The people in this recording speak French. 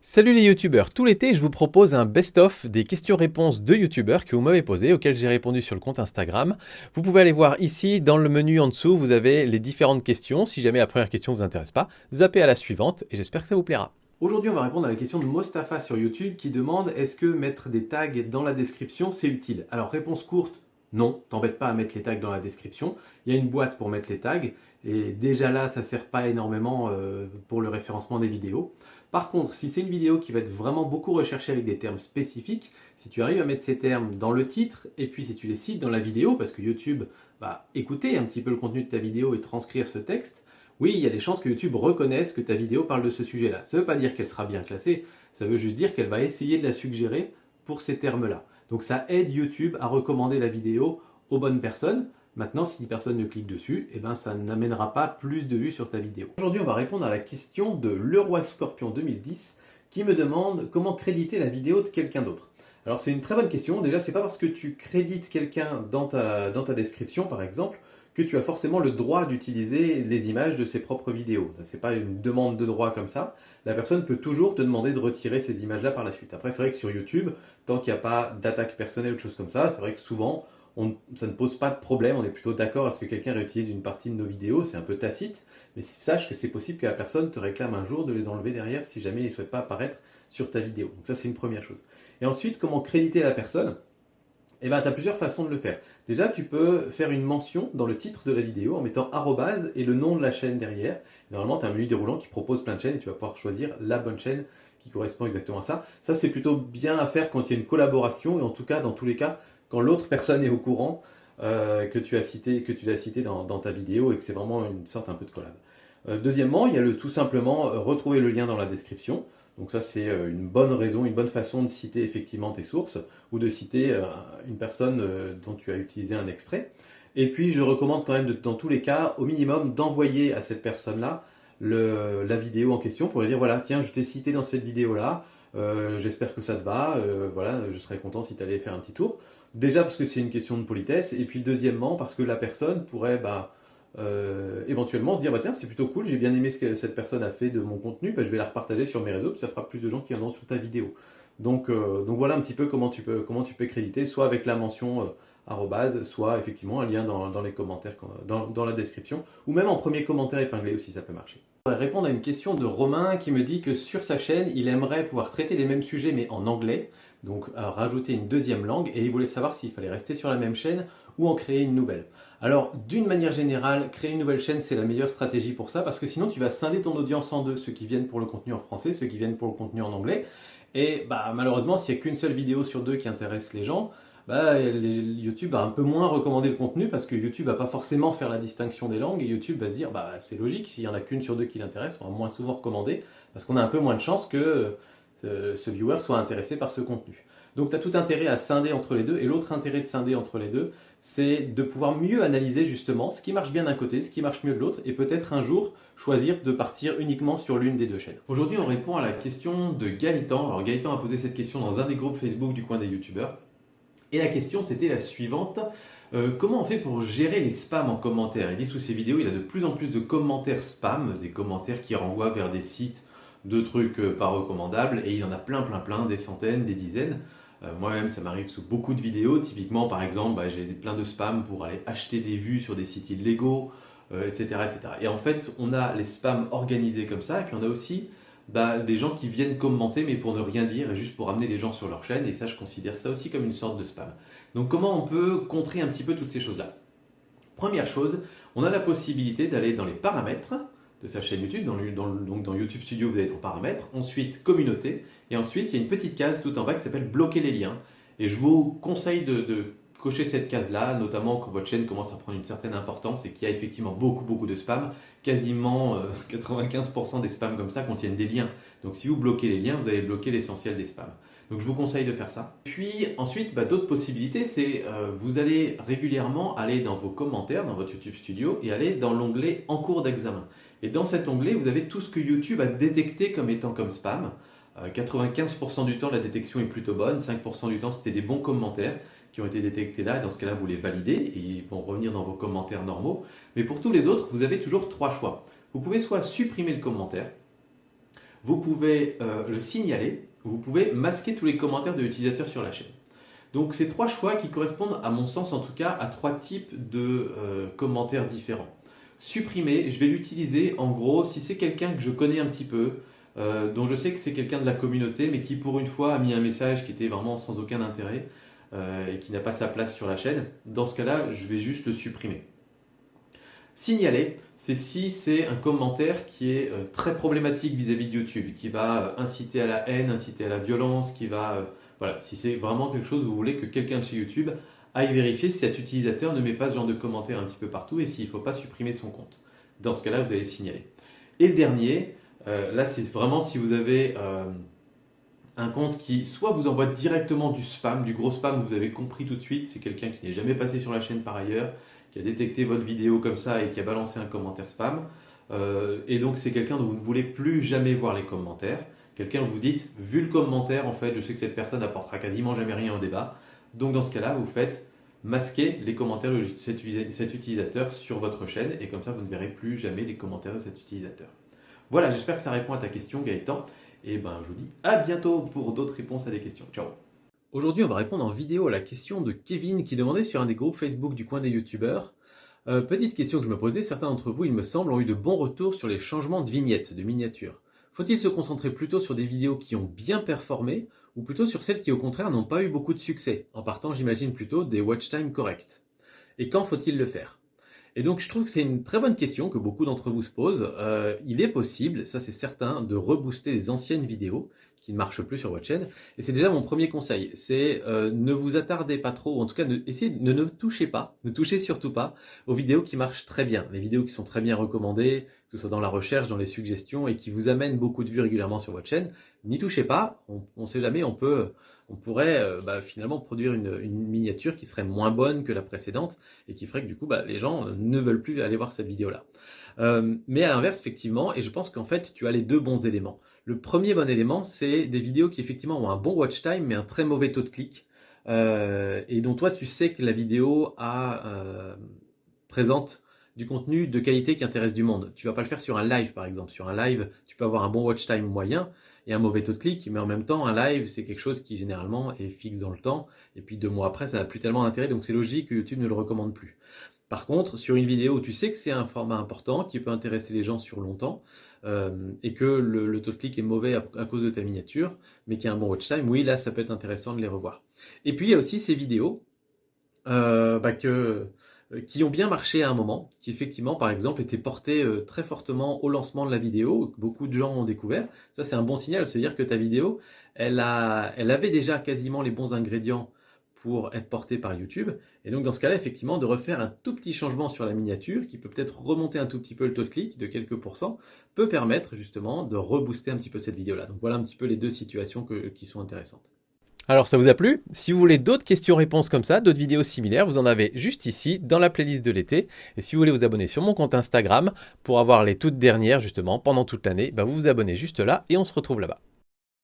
Salut les youtubeurs, tout l'été je vous propose un best-of des questions-réponses de youtubeurs que vous m'avez posées, auxquelles j'ai répondu sur le compte Instagram. Vous pouvez aller voir ici, dans le menu en dessous, vous avez les différentes questions. Si jamais la première question ne vous intéresse pas, zappez à la suivante et j'espère que ça vous plaira. Aujourd'hui on va répondre à la question de Mostafa sur YouTube qui demande est-ce que mettre des tags dans la description c'est utile? Alors réponse courte, non, t'embête pas à mettre les tags dans la description. Il y a une boîte pour mettre les tags et déjà là ça sert pas énormément pour le référencement des vidéos. Par contre, si c'est une vidéo qui va être vraiment beaucoup recherchée avec des termes spécifiques, si tu arrives à mettre ces termes dans le titre, et puis si tu les cites dans la vidéo, parce que YouTube va écouter un petit peu le contenu de ta vidéo et transcrire ce texte, oui, il y a des chances que YouTube reconnaisse que ta vidéo parle de ce sujet-là. Ça ne veut pas dire qu'elle sera bien classée, ça veut juste dire qu'elle va essayer de la suggérer pour ces termes-là. Donc ça aide YouTube à recommander la vidéo aux bonnes personnes. Maintenant, si personne ne clique dessus, eh ben, ça n'amènera pas plus de vues sur ta vidéo. Aujourd'hui, on va répondre à la question de Leroy Scorpion 2010 qui me demande comment créditer la vidéo de quelqu'un d'autre. Alors, c'est une très bonne question. Déjà, c'est pas parce que tu crédites quelqu'un dans ta description, par exemple, que tu as forcément le droit d'utiliser les images de ses propres vidéos. Ce n'est pas une demande de droit comme ça. La personne peut toujours te demander de retirer ces images-là par la suite. Après, c'est vrai que sur YouTube, tant qu'il n'y a pas d'attaque personnelle ou de choses comme ça, c'est vrai que souvent, ça ne pose pas de problème, on est plutôt d'accord à ce que quelqu'un réutilise une partie de nos vidéos, c'est un peu tacite, mais sache que c'est possible que la personne te réclame un jour de les enlever derrière si jamais il ne souhaite pas apparaître sur ta vidéo. Donc ça c'est une première chose. Et ensuite, comment créditer la personne? Eh bien, tu as plusieurs façons de le faire. Déjà, tu peux faire une mention dans le titre de la vidéo en mettant arrobase et le nom de la chaîne derrière. Normalement, tu as un menu déroulant qui propose plein de chaînes et tu vas pouvoir choisir la bonne chaîne qui correspond exactement à ça. Ça, c'est plutôt bien à faire quand il y a une collaboration et en tout cas, dans tous les cas, quand l'autre personne est au courant que tu l'as cité dans ta vidéo et que c'est vraiment une sorte un peu de collab. Deuxièmement, il y a le tout simplement retrouver le lien dans la description. Donc ça c'est une bonne raison, une bonne façon de citer effectivement tes sources ou de citer une personne dont tu as utilisé un extrait. Et puis je recommande quand même dans tous les cas au minimum d'envoyer à cette personne-là la vidéo en question pour lui dire voilà tiens je t'ai cité dans cette vidéo-là, j'espère que ça te va, voilà je serais content si tu allais faire un petit tour. Déjà parce que c'est une question de politesse, et puis deuxièmement parce que la personne pourrait éventuellement se dire bah tiens c'est plutôt cool, j'ai bien aimé ce que cette personne a fait de mon contenu, bah, je vais la repartager sur mes réseaux, puis ça fera plus de gens qui en ont sur ta vidéo. Donc voilà un petit peu comment tu peux créditer, soit avec la mention arrobase, soit effectivement un lien dans les commentaires, dans la description, ou même en premier commentaire épinglé aussi ça peut marcher. Je voudrais répondre à une question de Romain qui me dit que sur sa chaîne il aimerait pouvoir traiter les mêmes sujets mais en anglais, donc rajouter une deuxième langue, et il voulait savoir s'il fallait rester sur la même chaîne ou en créer une nouvelle. Alors, d'une manière générale, créer une nouvelle chaîne, c'est la meilleure stratégie pour ça, parce que sinon, tu vas scinder ton audience en deux, ceux qui viennent pour le contenu en français, ceux qui viennent pour le contenu en anglais. Et malheureusement, s'il n'y a qu'une seule vidéo sur deux qui intéresse les gens, YouTube va un peu moins recommander le contenu, parce que YouTube va pas forcément faire la distinction des langues, et YouTube va se dire, c'est logique, s'il n'y en a qu'une sur deux qui l'intéresse, on va moins souvent recommander, parce qu'on a un peu moins de chances que ce viewer soit intéressé par ce contenu. Donc tu as tout intérêt à scinder entre les deux, et l'autre intérêt de scinder entre les deux, c'est de pouvoir mieux analyser justement ce qui marche bien d'un côté, ce qui marche mieux de l'autre, et peut-être un jour choisir de partir uniquement sur l'une des deux chaînes. Aujourd'hui on répond à la question de Gaëtan. Alors Gaëtan a posé cette question dans un des groupes Facebook du coin des youtubeurs, et la question c'était la suivante. Comment on fait pour gérer les spams en commentaire? Il dit que sous ses vidéos il a de plus en plus de commentaires spam, des commentaires qui renvoient vers des sites de trucs pas recommandables, et il y en a plein, des centaines, des dizaines. Moi-même, ça m'arrive sous beaucoup de vidéos. Typiquement, par exemple, j'ai plein de spams pour aller acheter des vues sur des sites illégaux, etc., etc. Et en fait, on a les spams organisés comme ça, et puis on a aussi des gens qui viennent commenter, mais pour ne rien dire, et juste pour amener les gens sur leur chaîne, et ça, je considère ça aussi comme une sorte de spam. Donc comment on peut contrer un petit peu toutes ces choses-là? Première chose, on a la possibilité d'aller dans les paramètres de sa chaîne YouTube, donc dans YouTube Studio, vous allez dans paramètres, ensuite communauté, et ensuite il y a une petite case tout en bas qui s'appelle bloquer les liens. Et je vous conseille de cocher cette case-là, notamment quand votre chaîne commence à prendre une certaine importance et qu'il y a effectivement beaucoup de spam. Quasiment 95% des spams comme ça contiennent des liens. Donc si vous bloquez les liens, vous allez bloquer l'essentiel des spams. Donc je vous conseille de faire ça. Puis ensuite, d'autres possibilités, c'est vous allez régulièrement aller dans vos commentaires, dans votre YouTube Studio, et aller dans l'onglet en cours d'examen. Et dans cet onglet, vous avez tout ce que YouTube a détecté comme étant comme spam. 95% du temps, la détection est plutôt bonne. 5% du temps, c'était des bons commentaires qui ont été détectés là. Et dans ce cas-là, vous les validez et ils vont revenir dans vos commentaires normaux. Mais pour tous les autres, vous avez toujours trois choix. Vous pouvez soit supprimer le commentaire, vous pouvez le signaler, vous pouvez masquer tous les commentaires de l'utilisateur sur la chaîne. Donc c'est 3 choix qui correspondent, à mon sens en tout cas, à 3 types de commentaires différents. Supprimer, je vais l'utiliser en gros si c'est quelqu'un que je connais un petit peu, dont je sais que c'est quelqu'un de la communauté, mais qui pour une fois a mis un message qui était vraiment sans aucun intérêt et qui n'a pas sa place sur la chaîne. Dans ce cas-là, je vais juste le supprimer. Signaler, c'est si c'est un commentaire qui est très problématique vis-à-vis de YouTube, qui va inciter à la haine, inciter à la violence, qui va... voilà, si c'est vraiment quelque chose, vous voulez que quelqu'un de chez YouTube aille vérifier si cet utilisateur ne met pas ce genre de commentaires un petit peu partout et s'il ne faut pas supprimer son compte. Dans ce cas-là, vous allez signaler. Et le dernier, là c'est vraiment si vous avez un compte qui soit vous envoie directement du spam, du gros spam, vous avez compris tout de suite, c'est quelqu'un qui n'est jamais passé sur la chaîne par ailleurs, qui a détecté votre vidéo comme ça et qui a balancé un commentaire spam. Et donc c'est quelqu'un dont vous ne voulez plus jamais voir les commentaires. Quelqu'un où vous dites, vu le commentaire, en fait, je sais que cette personne n'apportera quasiment jamais rien au débat. Donc dans ce cas-là, vous faites masquer les commentaires de cet utilisateur sur votre chaîne et comme ça, vous ne verrez plus jamais les commentaires de cet utilisateur. Voilà, j'espère que ça répond à ta question, Gaëtan. Et ben, je vous dis à bientôt pour d'autres réponses à des questions. Ciao. Aujourd'hui, on va répondre en vidéo à la question de Kevin qui demandait sur un des groupes Facebook du coin des youtubeurs. Petite question que je me posais, certains d'entre vous, il me semble, ont eu de bons retours sur les changements de vignettes, de miniatures. Faut-il se concentrer plutôt sur des vidéos qui ont bien performé ou plutôt sur celles qui au contraire n'ont pas eu beaucoup de succès, en partant j'imagine plutôt des watch time corrects? Et quand faut-il le faire? Et donc je trouve que c'est une très bonne question que beaucoup d'entre vous se posent. Il est possible, ça c'est certain, de rebooster des anciennes vidéos qui ne marchent plus sur votre chaîne. Et c'est déjà mon premier conseil, c'est ne vous attardez pas trop, ou en tout cas essayez de ne touchez pas, ne touchez surtout pas aux vidéos qui marchent très bien, les vidéos qui sont très bien recommandées, que ce soit dans la recherche, dans les suggestions et qui vous amènent beaucoup de vues régulièrement sur votre chaîne. N'y touchez pas, on ne sait jamais, on pourrait finalement produire une miniature qui serait moins bonne que la précédente et qui ferait que du coup les gens ne veulent plus aller voir cette vidéo-là. Mais à l'inverse, effectivement, et je pense qu'en fait tu as les deux bons éléments. Le premier bon élément, c'est des vidéos qui effectivement ont un bon watch time mais un très mauvais taux de clic et dont toi tu sais que la vidéo présente du contenu de qualité qui intéresse du monde. Tu vas pas le faire sur un live par exemple. Sur un live, tu peux avoir un bon watch time moyen et un mauvais taux de clic, mais en même temps, un live, c'est quelque chose qui généralement est fixe dans le temps, et puis 2 mois après, ça n'a plus tellement d'intérêt, donc c'est logique que YouTube ne le recommande plus. Par contre, sur une vidéo où tu sais que c'est un format important, qui peut intéresser les gens sur longtemps, et que le taux de clic est mauvais à cause de ta miniature, mais qu'il y a un bon watch time, oui, là, ça peut être intéressant de les revoir. Et puis, il y a aussi ces vidéos qui ont bien marché à un moment, qui effectivement, par exemple, étaient portées très fortement au lancement de la vidéo, que beaucoup de gens ont découvert. Ça, c'est un bon signal, c'est-à-dire que ta vidéo, elle avait déjà quasiment les bons ingrédients pour être portée par YouTube. Et donc, dans ce cas-là, effectivement, de refaire un tout petit changement sur la miniature, qui peut peut-être remonter un tout petit peu le taux de clic, de quelques pourcents, peut permettre justement de rebooster un petit peu cette vidéo-là. Donc, voilà un petit peu les deux situations qui sont intéressantes. Alors ça vous a plu? Si vous voulez d'autres questions-réponses comme ça, d'autres vidéos similaires, vous en avez juste ici dans la playlist de l'été. Et si vous voulez vous abonner sur mon compte Instagram pour avoir les toutes dernières justement pendant toute l'année, vous vous abonnez juste là et on se retrouve là-bas.